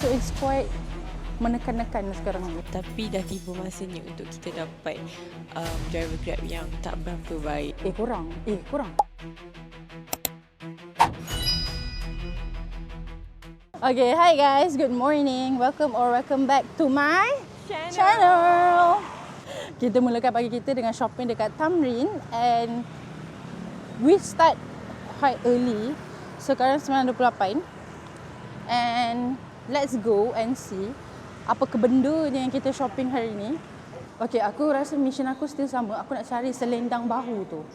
So it's quite menekan-nekan sekarang ni. Tapi dah tiba masanya untuk kita dapat driver Grab yang tak berapa baik. Kurang. Okay, hi guys, good morning. Welcome back to my channel. Kita mulakan pagi kita dengan shopping dekat Tamrin and we start quite early. Sekarang 9.28 and let's go and see apa benda yang kita shopping hari ni. Okay, aku rasa mission aku still sama. Aku nak cari selendang bahu tu.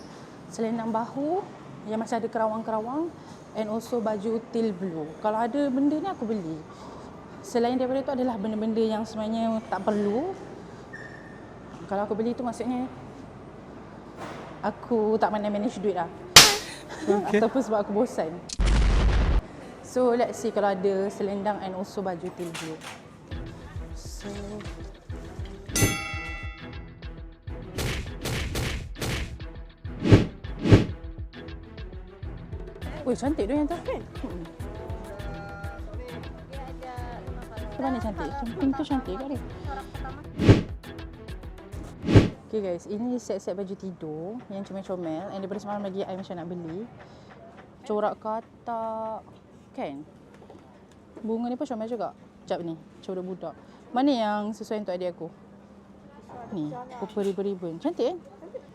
Selendang bahu yang macam ada kerawang-kerawang and also baju teal blue. Kalau ada benda ni aku beli. Selain daripada tu adalah benda-benda yang sebenarnya tak perlu. Kalau aku beli tu maksudnya aku tak pandai manage duit lah. Okay. Ataupun sebab aku bosan. So let's see kalau ada selendang and also baju teal blue. So cantik tu yang tu kan? Mana cantik? Pink tu cantik ke dia? Okay guys, ini set-set baju tidur yang comel-comel and daripada semalam lagi I macam nak beli. Corak katak kan? Bunga ni pun comel juga. Sekejap ni, corak budak. Mana yang sesuai untuk adik aku? Ni, purple ribbon. Cantik kan?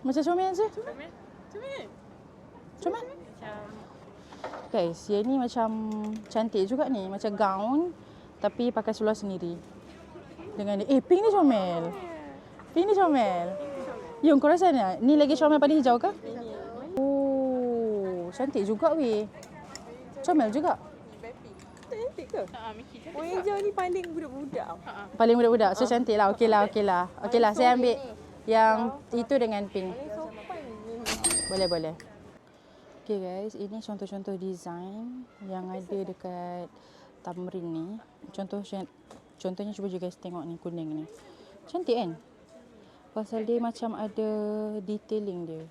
Macam comel je? Comel? Guys, yang ni macam cantik juga ni. Macam gown tapi pakai seluar sendiri. Dengan dia. Pink ni comel. Pink ni comel. Yung, kau rasa ni lagi comel pada hijau ke? Oh, cantik juga weh. Comel juga. Cantik ke? Warna hijau ni paling budak-budak. Paling budak-budak. So cantik lah. Okey lah. Saya ambil yang itu dengan pink. Boleh. Okay guys, ini contoh-contoh design yang ada dekat Tamrin ni. Contohnya cuba je guys tengok ni, kuning ni. Cantik kan? Pasal dia macam ada detailing dia.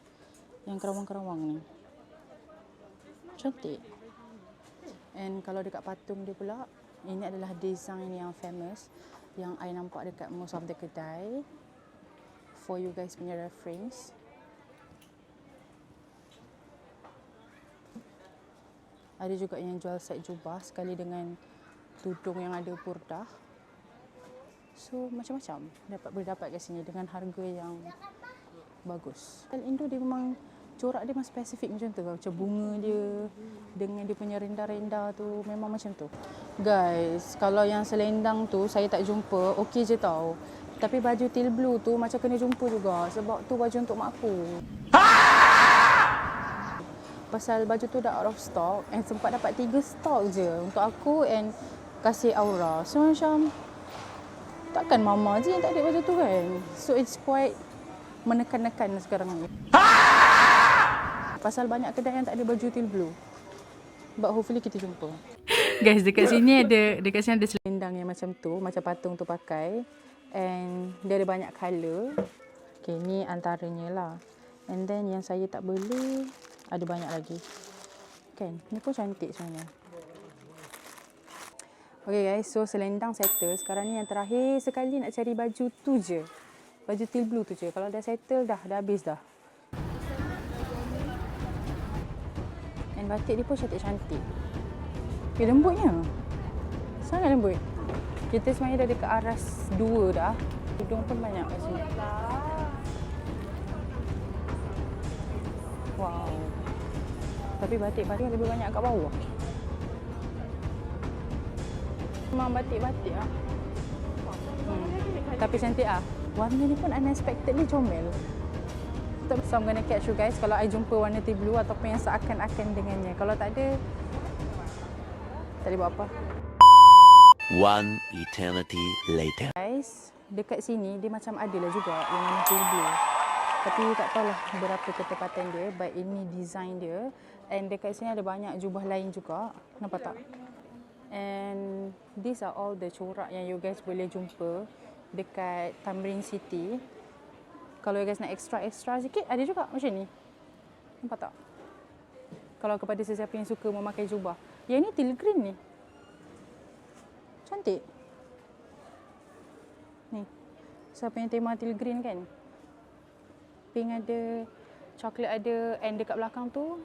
Yang kerawang-kerawang ni. Cantik. And kalau dekat patung dia pula, ini adalah design yang famous yang I nampak dekat most of the kedai. For you guys punya reference. Ada juga yang jual set jubah sekali dengan tudung yang ada burdah. So macam-macam boleh dapat kat sini dengan harga yang bagus. Indo dia memang corak dia memang spesifik macam tu. Macam bunga dia dengan dia punya rendah-rendah tu memang macam tu. Guys, kalau yang selendang tu saya tak jumpa, okey je tau. Tapi baju teal blue tu macam kena jumpa juga sebab tu baju untuk mak aku. Pasal baju tu dah out of stock and sempat dapat 3 stok je untuk aku and kasih Aura. So macam takkan mama je yang tak ada baju tu kan. So it's quite menekan-nekan sekarang ni. Pasal banyak kedai yang tak ada baju teal blue. But hopefully kita jumpa. Guys, dekat sini ada selendang yang macam tu, macam patung tu pakai and dia ada banyak colour. Okay, ni antaranya lah. And then yang saya tak beli ada banyak lagi. Kan? Ni pun cantik sebenarnya. Okay guys, so selendang settle. Sekarang ni yang terakhir sekali nak cari baju tu je. Baju teal blue tu je. Kalau dah settle dah habis dah. And batik dia pun cantik-cantik. Okay, lembutnya. Sangat lembut. Kita sebenarnya dah dekat aras 2 dah. Hidung pun banyak kat sini. Wow. Tapi batik-batik lebih banyak kat bawah. Memang batik-batik lah. Tapi cantik lah. Warna ni pun unexpectedly comel. So I'm gonna catch you guys kalau I jumpa warna teal blue ataupun yang seakan-akan dengannya. Kalau tak ada, tak boleh buat apa. One eternity later. Guys, dekat sini dia macam ada lah juga yang warna teal blue. Tapi tak tahulah berapa ketepatan dia. But ini design dia. And dekat sini ada banyak jubah lain juga. Nampak tak? And these are all the corak yang you guys boleh jumpa dekat Tamrin City. Kalau you guys nak extra sikit, ada juga macam ni. Nampak tak? Kalau kepada sesiapa yang suka memakai jubah. Yang ni teal green ni. Cantik. Ni. Siapa yang tema teal green kan? Pink ada, coklat ada, and dekat belakang tu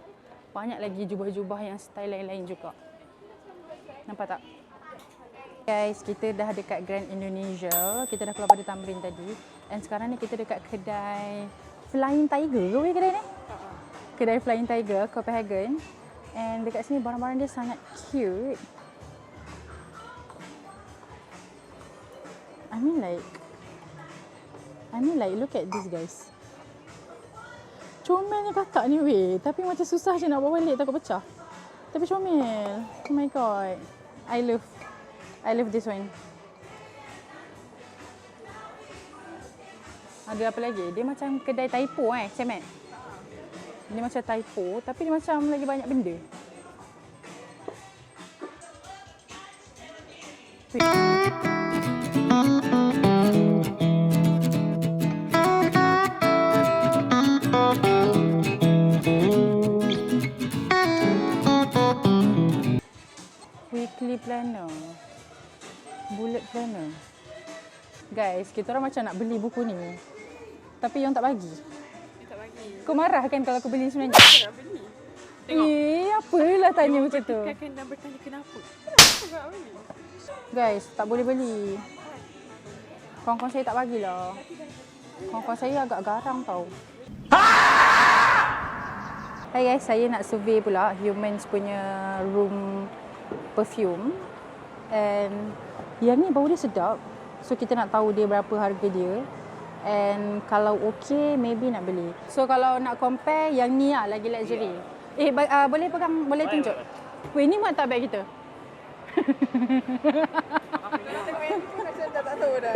banyak lagi jubah-jubah yang style lain-lain juga. Nampak tak? Guys, kita dah dekat Grand Indonesia. Kita dah keluar pada Tamrin tadi. And sekarang ni kita dekat kedai Flying Tiger ke kedai ni? Kedai Flying Tiger, Copenhagen. And dekat sini barang-barang dia sangat cute. I mean like look at this guys. Comelnya kakak ni weh. Tapi macam susah je nak bawa balik, takut pecah. Tapi comel. Oh my god. I love this one. Ada apa lagi? Dia macam kedai typo Cemat. Dia macam typo tapi dia macam lagi banyak benda. Weekly planner. Bullet planner. Guys, kita orang macam nak beli buku ni. Tapi yang tak bagi. Tak bagi. Kau marah kan kalau aku beli sebenarnya? Nak beli. Apalah tanya macam tu. Kita akan bertanya kenapa. Kenapa nak beli? Guys, tak boleh beli. Kawan-kawan saya tak bagilah. Kawan-kawan saya agak garang tau. Hai guys, saya nak survey pula Humans punya room perfume. And yang ni bau dia sedap. So kita nak tahu dia berapa harga dia. And kalau okay, maybe nak beli. So kalau nak compare, yang ni lah lagi luxury. Boleh pegang, boleh tunjuk. Weh, ni muat tak beg kita? Tak tahu dah.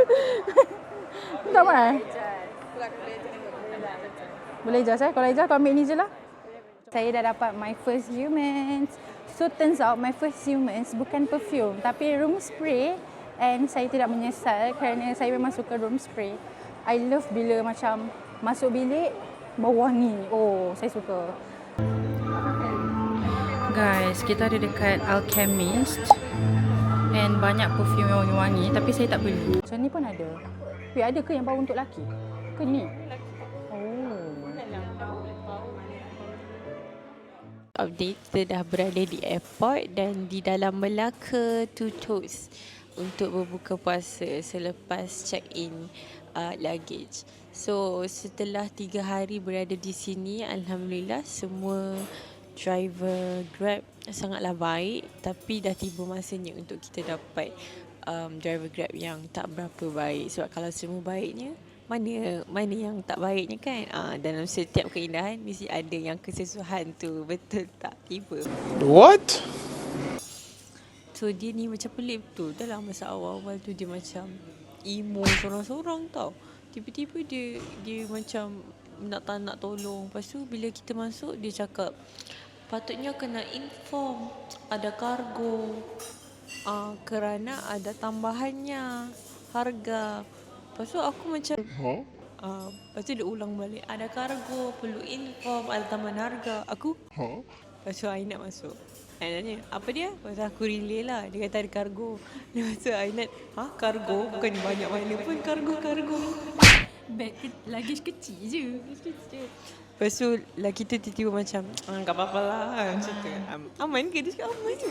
Tak muat? Boleh just Kalau just kau ambil ni je lah. Saya dah dapat my first Humans. So turns out my first Humans bukan perfume tapi room spray. And saya tidak menyesal kerana saya memang suka room spray. I love bila macam masuk bilik bau wangi. Oh, saya suka. Guys, kita ada dekat Alchemist. And banyak perfume yang wangi-wangi tapi saya tak beli. Macam ni pun ada. Tapi ada ke yang bau untuk lelaki? Ke ni? Update, kita dah berada di airport dan di dalam Melaka Tutus untuk berbuka puasa selepas check-in luggage. So setelah 3 hari berada di sini, alhamdulillah semua driver Grab sangatlah baik, tapi dah tiba masanya untuk kita dapat driver Grab yang tak berapa baik. Sebab kalau semua baiknya, mana yang tak baiknya kan? Dalam setiap keindahan mesti ada yang kesesuaian tu, betul tak? Tiba. What? So dia ni macam pelik betul. Dalam masa awal-awal tu dia macam emo sorang-sorang tau. Tiba-tiba dia macam tak nak tolong. Lepas tu bila kita masuk dia cakap patutnya kena inform ada kargo kerana ada tambahannya harga. Lepas tu aku macam lepas tu dia ulang balik, ada kargo, perlu inform, ada tambahan harga. Aku lepas tu Ainat masuk. Ainat tanya, apa dia? Lepas tu aku relay lah, dia kata ada kargo. Lepas tu Ainat, kargo? Bukan banyak mana pun kargo. Bag luggage kecil je. Lepas tu lelaki tu tiba-tiba macam tak apa-apa lah macam tu. Aman ke? Dia cakap aman je.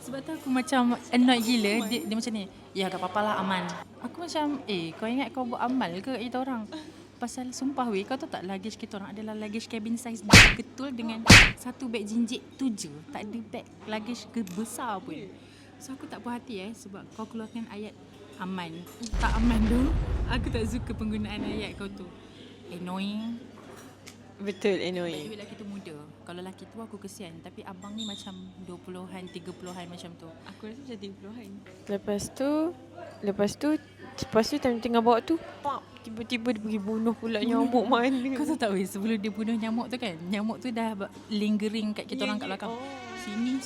Sebab tu aku macam annoyed gila. Dia macam ni, ya tak apa-apa lah, aman. Aku macam, kau ingat kau buat amal ke kita orang? Pasal sumpah weh, kau tahu tak luggage kita orang adalah luggage cabin size betul dengan satu beg jinjit tu je. Tak ada beg luggage besar pun. So aku tak puas hati sebab kau keluarkan ayat aman. Tak aman tu. Aku tak suka penggunaan ayat kau tu. Annoying. Betul, annoying. Bila lelaki tu muda. Kalau lelaki tu aku kesian. Tapi abang ni macam 20-an, 30-an macam tu. Aku rasa macam 30-an. Lepas tu tengah bawa tu, tiba-tiba dia pergi bunuh pula nyamuk mana. Kau tahu tak weh, sebelum dia bunuh nyamuk tu kan, nyamuk tu dah lingering kat kita orang kat belakang. Sini.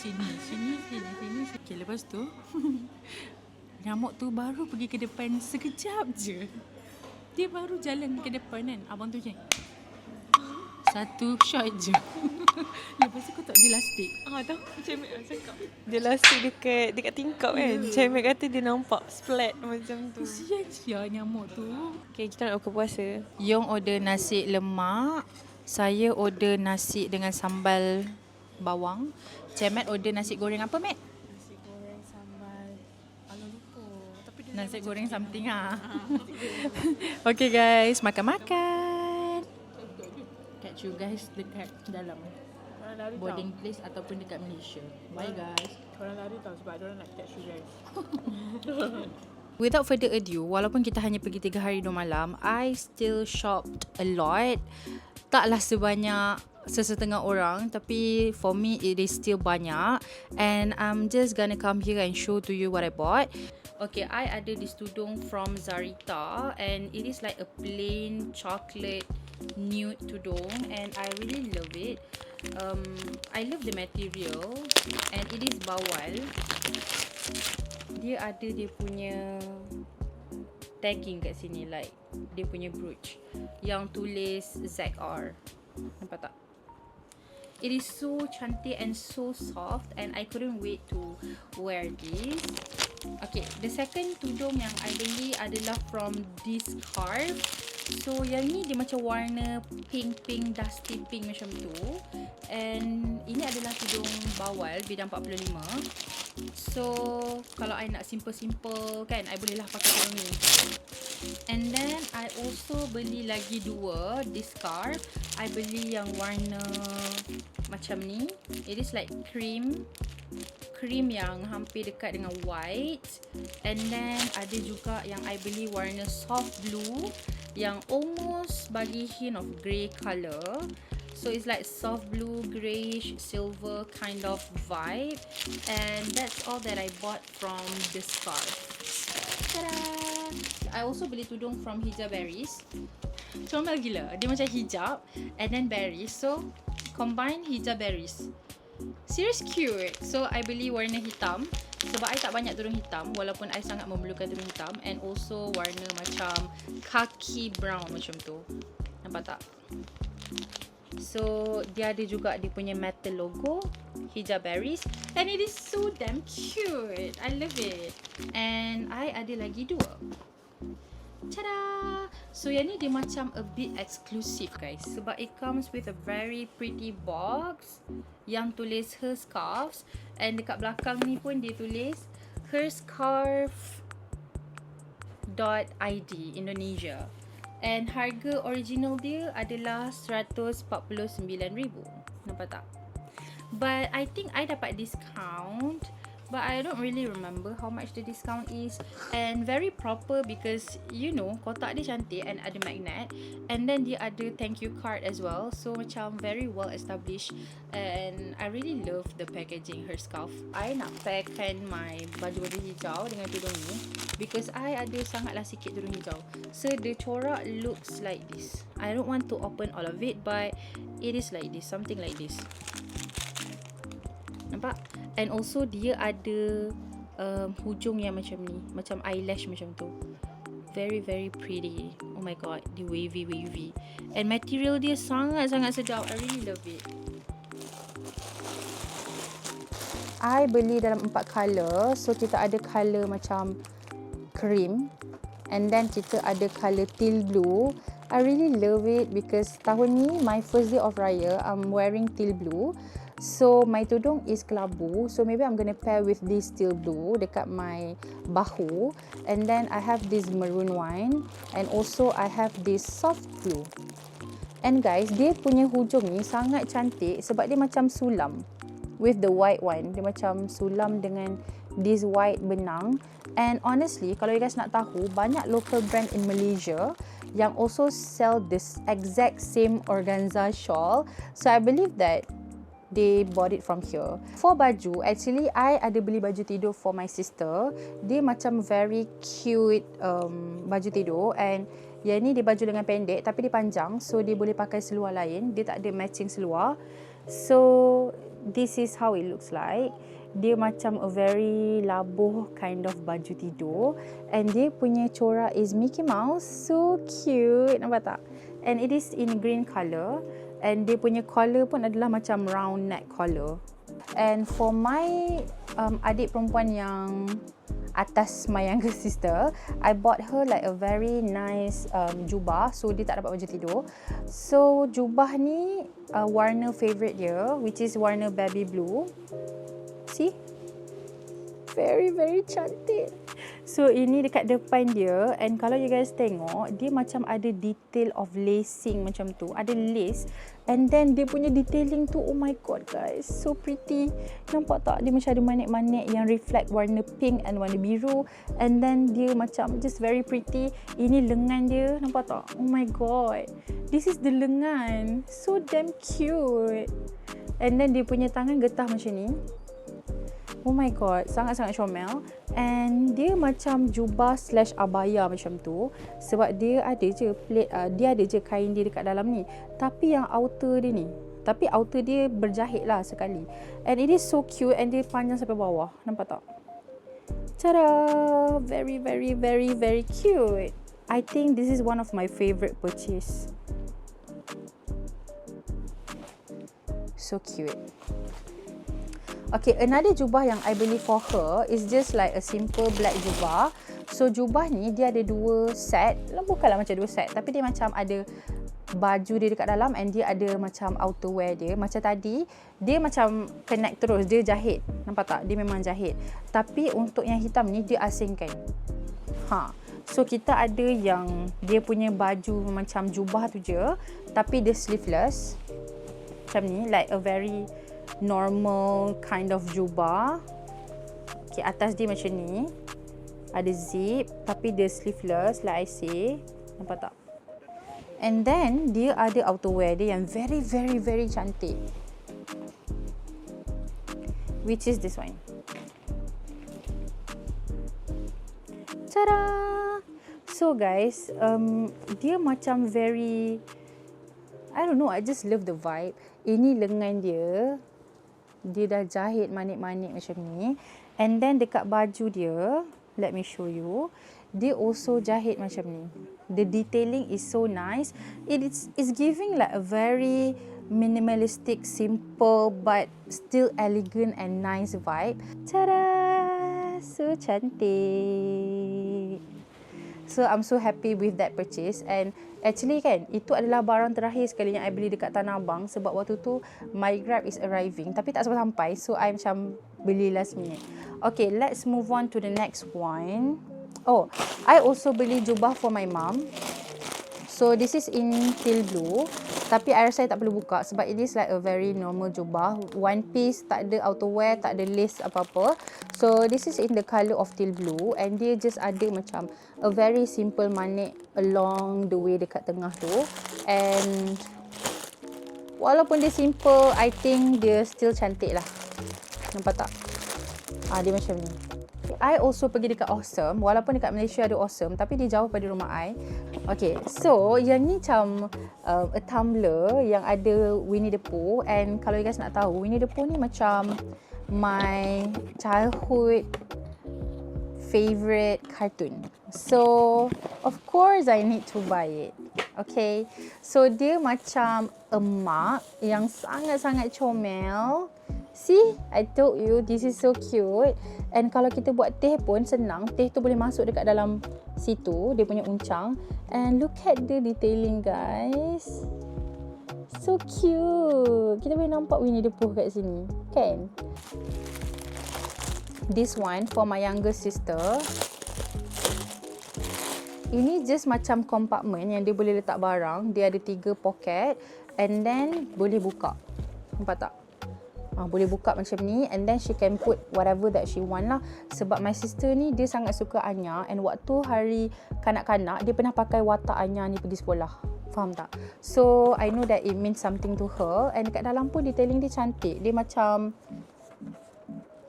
Okay, lepas tu nyamuk tu baru pergi ke depan sekejap je. Dia baru jalan ke depan kan. Abang tu macam satu shot je. Lepas tu kau tak dia elastik. Tahu Macam Mek cakap. Dia lasik dekat tingkap kan. Macam Mek kata dia nampak splat macam tu. Kesian sia nyamuk tu. Okay, kita nak buka puasa. Yong order nasi lemak. Saya order nasi dengan sambal bawang. Cemat order nasi goreng apa, Mat? Nasi goreng sambal. Alah lupa. Tapi dia Nasi goreng something ah. Okay guys, makan-makan. Catch you guys dekat dalam orang lari boarding place ataupun dekat Malaysia. Bye guys. Orang lari tahu sebab dia orang nak catch you guys. Without further ado, walaupun kita hanya pergi 3 hari 2 malam, I still shopped a lot. Taklah sebanyak sesetengah orang, tapi for me it is still banyak. And I'm just gonna come here and show to you what I bought. Okay, I ada this tudung from Zarita and it is like a plain chocolate nude tudung and I really love it. I love the material and it is bawal. Dia ada dia punya tagging kat sini, like dia punya brooch yang tulis ZR. Nampak tak? It is so cantik and so soft and I couldn't wait to wear this. Okay, the second tudung yang I beli adalah from this scarf. So yang ni dia macam warna pink dusty pink macam tu. And ini adalah tudung bawal bidang 45. So kalau I nak simple-simple kan, I bolehlah pakai tudung ni. And then I also beli lagi dua this scarf. I beli yang warna macam ni. It is like cream yang hampir dekat dengan white. And then ada juga yang I beli warna soft blue yang almost bagi hint of grey colour. So it's like soft blue, greyish, silver kind of vibe. And that's all that I bought from the scarf. Ta-da! I also beli tudung from Hijab Berries. Comel gila. Dia macam hijab and then berries. So combine Hijab Berries. Serious cute. So I beli warna hitam sebab I tak banyak tudung hitam walaupun I sangat memerlukan tudung hitam, and also warna macam khaki brown macam tu. Nampak tak? So dia ada juga dia punya metal logo Hijab Berries and it is so damn cute. I love it. And I ada lagi dua. Tada! So yang ni dia macam a bit exclusive guys sebab it comes with a very pretty box yang tulis her scarves, and dekat belakang ni pun dia tulis herscarf.id Indonesia, and harga original dia adalah 149,000. Nampak tak? But I think I dapat discount, but I don't really remember how much the discount is. And very proper because you know kotak dia cantik and ada magnet, and then dia ada thank you card as well. So macam very well established and I really love the packaging her scarf. I nak pairkan my baju-baju hijau dengan tudung ni because I ada sangatlah sikit tudung hijau. So the corak looks like this. I don't want to open all of it but it is like this, something like this. Nampak? And also dia ada hujung yang macam ni, macam eyelash macam tu. Very pretty. Oh my god, dia wavy. And material dia sangat-sangat sedap. I really love it. I beli dalam 4 colour. So kita ada colour macam cream, and then kita ada colour teal blue. I really love it because tahun ni my first day of raya I'm wearing teal blue. So my tudung is kelabu, so maybe I'm gonna pair with this teal blue dekat my bahu, and then I have this maroon wine, and also I have this soft blue. And guys, dia punya hujung ni sangat cantik sebab dia macam sulam with the white one. Dia macam sulam dengan this white benang. And honestly, kalau you guys nak tahu, banyak local brand in Malaysia yang also sell this exact same organza shawl. So I believe that they bought it from here. For baju, actually I ada beli baju tidur for my sister. Dia macam very cute baju tidur, and yang ni dia baju lengan pendek tapi dia panjang, so dia boleh pakai seluar lain. Dia tak ada matching seluar. So this is how it looks like. Dia macam a very labuh kind of baju tidur, and dia punya corak is Mickey Mouse. So cute, nampak tak? And it is in green colour. and dia punya collar pun adalah macam round neck collar. And for my adik perempuan yang atas my younger sister, I bought her like a very nice jubah. So dia tak dapat baju tidur. So jubah ni warna favourite dia, which is warna baby blue. See? Very cantik. So ini dekat depan dia, and kalau you guys tengok, dia macam ada detail of lacing macam tu. Ada lace, and then dia punya detailing tu, oh my god guys, so pretty. Nampak tak? Dia macam ada manik-manik yang reflect warna pink and warna biru, and then dia macam just very pretty. Ini lengan dia, nampak tak? Oh my god, this is the lengan, so damn cute. And then dia punya tangan getah macam ni. Oh my god, sangat-sangat comel. And dia macam jubah / abaya macam tu, sebab dia ada je plate, dia ada je kain dia dekat dalam ni. Tapi yang outer dia ni, tapi outer dia berjahit lah sekali. And it is so cute, and dia panjang sampai bawah. Nampak tak? Tada! Very cute. I think this is one of my favourite purchase. So cute. Okay, another jubah yang I beli for her is just like a simple black jubah. So jubah ni dia ada 2 set. Bukanlah macam 2 set, tapi dia macam ada baju dia dekat dalam, and dia ada macam outerwear dia. Macam tadi, dia macam connect terus, dia jahit. Nampak tak? Dia memang jahit. Tapi untuk yang hitam ni, dia asingkan. So kita ada yang dia punya baju macam jubah tu je, tapi dia sleeveless. Macam ni, like a very normal kind of jubah. Okay, atas dia macam ni, ada zip, tapi dia sleeveless like I say. Nampak tak? And then dia ada outerwear dia yang very cantik, which is this one. Tada! So guys, dia macam very, I don't know, I just love the vibe. Ini lengan dia, dia dah jahit manik-manik macam ni. And then dekat baju dia, let me show you, dia also jahit macam ni. The detailing is so nice. It's giving like a very minimalistic, simple but still elegant and nice vibe. Tada! So cantik. So I'm so happy with that purchase. And actually kan, itu adalah barang terakhir sekali yang I beli dekat Tanah Abang, sebab waktu tu my Grab is arriving tapi tak sampai, so I macam beli last minute. Okay, let's move on to the next one. Oh, I also beli jubah for my mom. So this is in teal blue, tapi I rasa I tak perlu buka sebab it is like a very normal jubah, one piece, tak ada outerwear, tak ada lace apa-apa. So this is in the colour of teal blue, and dia just ada macam a very simple manik along the way dekat tengah tu. And walaupun dia simple, I think dia still cantik lah. Nampak tak? Dia macam ni. I also pergi dekat Awesome, walaupun dekat Malaysia ada Awesome, tapi dia jauh pada rumah I. Okay, so yang ni macam a tumbler yang ada Winnie the Pooh. And kalau you guys nak tahu, Winnie the Pooh ni macam my childhood favourite cartoon. So of course I need to buy it. Okay, so dia macam emak yang sangat-sangat comel. See, I told you this is so cute. And kalau kita buat teh pun senang. Teh tu boleh masuk dekat dalam situ, dia punya uncang. And look at the detailing guys. So cute. Kita boleh nampak Winnie the Pooh kat sini, kan? This one for my younger sister. Ini just macam compartment yang dia boleh letak barang. Dia ada 3 pocket, and then boleh buka. Nampak tak? Boleh buka macam ni, and then she can put whatever that she want lah. Sebab my sister ni dia sangat suka Anya, and waktu hari kanak-kanak dia pernah pakai watak Anya ni pergi sekolah. Faham tak? So I know that it means something to her. And dekat dalam pun detailing dia cantik. Dia macam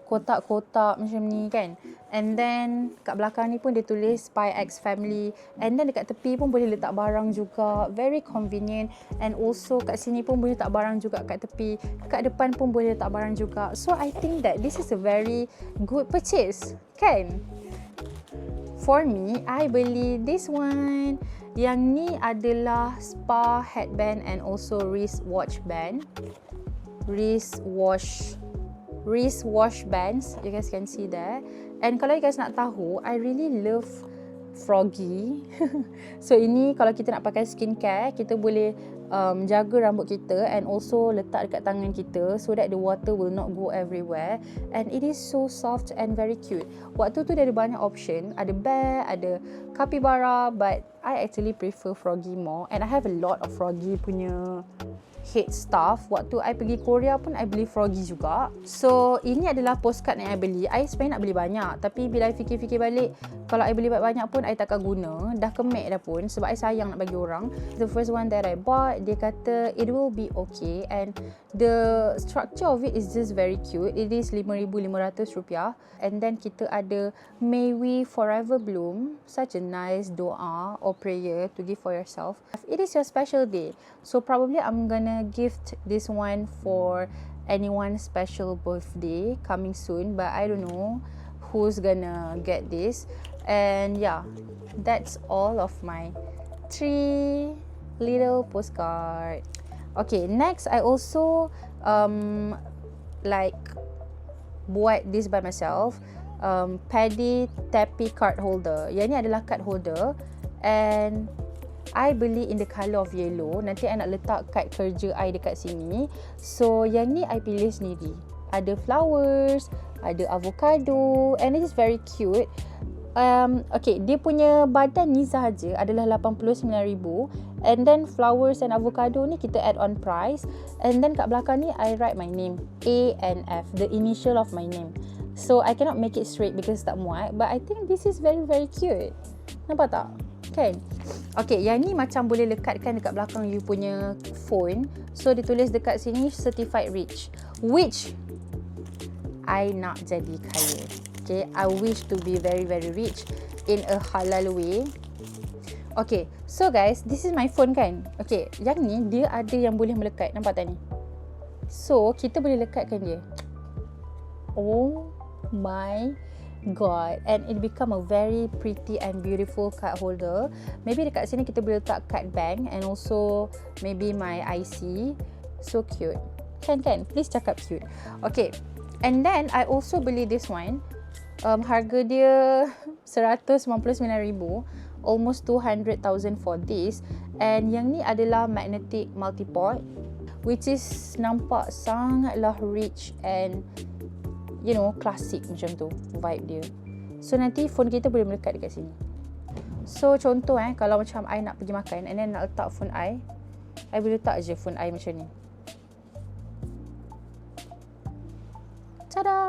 kotak-kotak macam ni kan. And then kat belakang ni pun dia tulis Spy X Family. And then dekat tepi pun boleh letak barang juga. Very convenient. And also kat sini pun boleh letak barang juga kat tepi. Kat depan pun boleh letak barang juga. So I think that this is a very good purchase, kan? For me, I beli this one. Yang ni adalah spa headband and also wristwatch bands. You guys can see there. And kalau you guys nak tahu, I really love Froggy. So ini kalau kita nak pakai skincare, kita boleh jaga rambut kita and also letak dekat tangan kita so that the water will not go everywhere, and it is so soft and very cute. Waktu tu dia ada banyak option, ada bear, ada capybara, but I actually prefer Froggy more, and I have a lot of Froggy punya head stuff. Waktu I pergi Korea pun I beli Froggy juga. So ini adalah postcard yang I beli. I sebenarnya nak beli banyak, tapi bila I fikir-fikir balik, kalau I beli banyak pun I takkan guna. Dah kemek dah pun sebab I sayang nak bagi orang. The first one that I bought, dia kata it will be okay, and the structure of it is just very cute. It is RM5,500, and then kita ada May we forever bloom, such a nice doa or prayer to give for yourself. It is your special day, so probably I'm gonna gift this one for anyone's special birthday coming soon, but I don't know who's gonna get this. And yeah, that's all of my 3 little postcard. Okay, next I also like buat this by myself. Paddy Tappy card holder. Yang ni adalah card holder, and I beli in the colour of yellow. Nanti I nak letak kad kerja I dekat sini. So yang ni I pilih sendiri. Ada flowers, ada avocado, and it is very cute. Okay, dia punya badan ni sahaja adalah 89,000, and then flowers and avocado ni kita add on price, and then kat belakang ni I write my name, A and F, the initial of my name. So I cannot make it straight because tak muat, but I think this is very very cute. Nampak tak? Kan? Okay, yang ni macam boleh lekatkan dekat belakang you punya phone. So ditulis dekat sini certified rich, which I nak jadi kaya. Okay, I wish to be very very rich in a halal way. Okay, so guys, this is my phone kan. Okay, yang ni dia ada yang boleh melekat. Nampak tak ni? So, kita boleh lekatkan dia. Oh my god. And it become a very pretty and beautiful card holder. Maybe dekat sini kita boleh letak card bank and also maybe my IC. So cute. Kan? Please cakap cute. Okay. And then I also beli this one. Harga dia 199,000, almost 200,000 for this. And yang ni adalah magnetic multiport, which is nampak sangatlah rich and you know, classic macam tu vibe dia. So nanti phone kita boleh melekat dekat sini. So contoh kalau macam I nak pergi makan and then nak letak phone I boleh letak je phone I macam ni. Tada!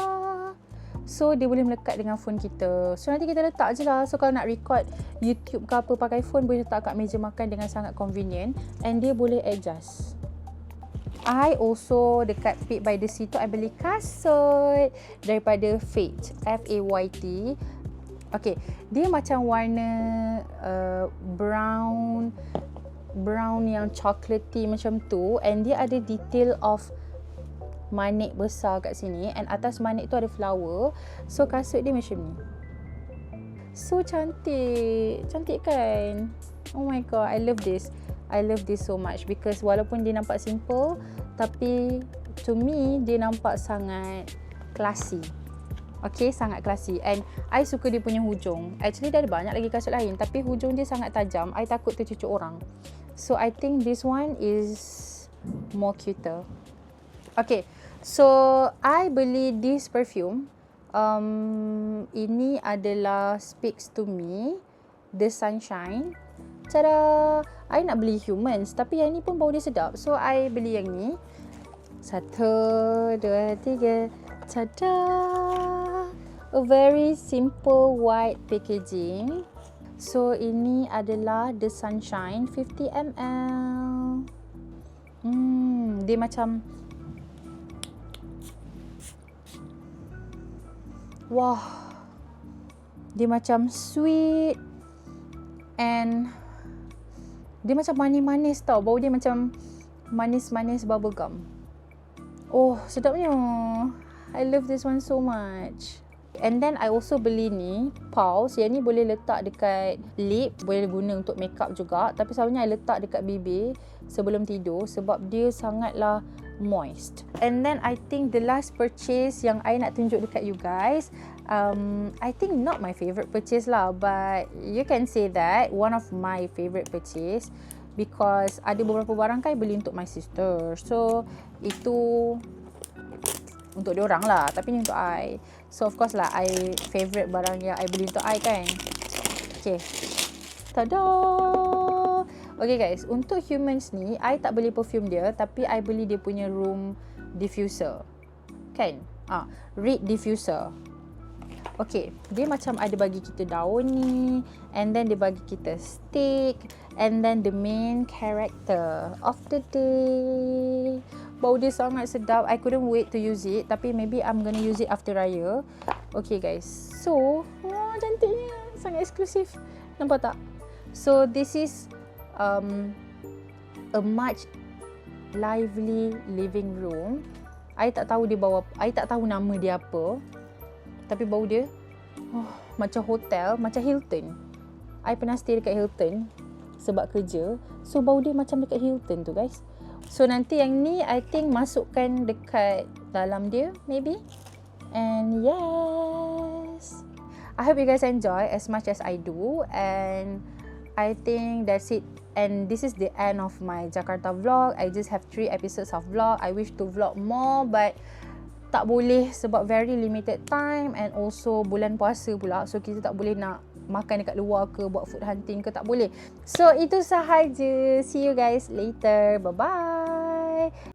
So dia boleh melekat dengan phone kita. So nanti kita letak je lah. So kalau nak record YouTube ke apa pakai phone, boleh letak kat meja makan dengan sangat convenient, and dia boleh adjust. I also dekat Pick by the Sea tu I beli kasut daripada Fate, F-A-Y-T. Okay, dia macam warna brown yang chocolatey macam tu, and dia ada detail of manik besar kat sini, and atas manik tu ada flower. So kasut dia macam ni. So cantik kan? Oh my god, I love this so much because walaupun dia nampak simple, tapi to me dia nampak sangat classy. Okay, sangat classy, and I suka dia punya hujung. Actually dia ada banyak lagi kasut lain, tapi hujung dia sangat tajam. I takut tercucuk orang. So I think this one is more cuter. Okay, so I beli this perfume. Ini adalah Speaks to Me, The Sunshine. Tada! I nak beli humans, tapi yang ni pun bau dia sedap. So I beli yang ni. 1, 2, 3. Tada! A very simple white packaging. So ini adalah The Sunshine 50 ml. Dia macam, wah, dia macam sweet and dia macam manis-manis tau. Bau dia macam manis-manis bubblegum. Oh, sedapnya. I love this one so much. And then I also beli ni Pause. Yang ni boleh letak dekat lip, boleh guna untuk makeup juga. Tapi selalunya I letak dekat bibir sebelum tidur sebab dia sangatlah moist. And then I think the last purchase yang I nak tunjuk dekat you guys, I think not my favourite purchase lah, but you can say that one of my favourite purchase because ada beberapa barang kan I beli untuk my sister. So itu untuk dia orang lah, tapi ni untuk I. So of course lah I favourite barang yang I beli untuk I kan. Okay, tada. Okay guys, untuk Humans ni I tak beli perfume dia, tapi I beli dia punya room diffuser kan. Reed diffuser. Okay, dia macam ada bagi kita daun ni, and then dia bagi kita stick, and then the main character of the day. Bau dia sangat sedap. I couldn't wait to use it, tapi maybe I'm gonna use it after Raya. Okay guys, so cantiknya, sangat eksklusif. Nampak tak? So this is a much lively living room. I tak tahu dia bau apa, I tak tahu nama dia apa, tapi bau dia macam hotel, macam Hilton. I pernah stay dekat Hilton sebab kerja. So bau dia macam dekat Hilton tu guys. So nanti yang ni I think masukkan dekat dalam dia maybe. And yes, I hope you guys enjoy as much as I do. And I think that's it. And this is the end of my Jakarta vlog. I just have 3 episodes of vlog. I wish to vlog more, but tak boleh sebab very limited time, and also bulan puasa pula. So kita tak boleh nak makan dekat luar ke, buat food hunting ke, tak boleh. So itu sahaja. See you guys later. Bye bye.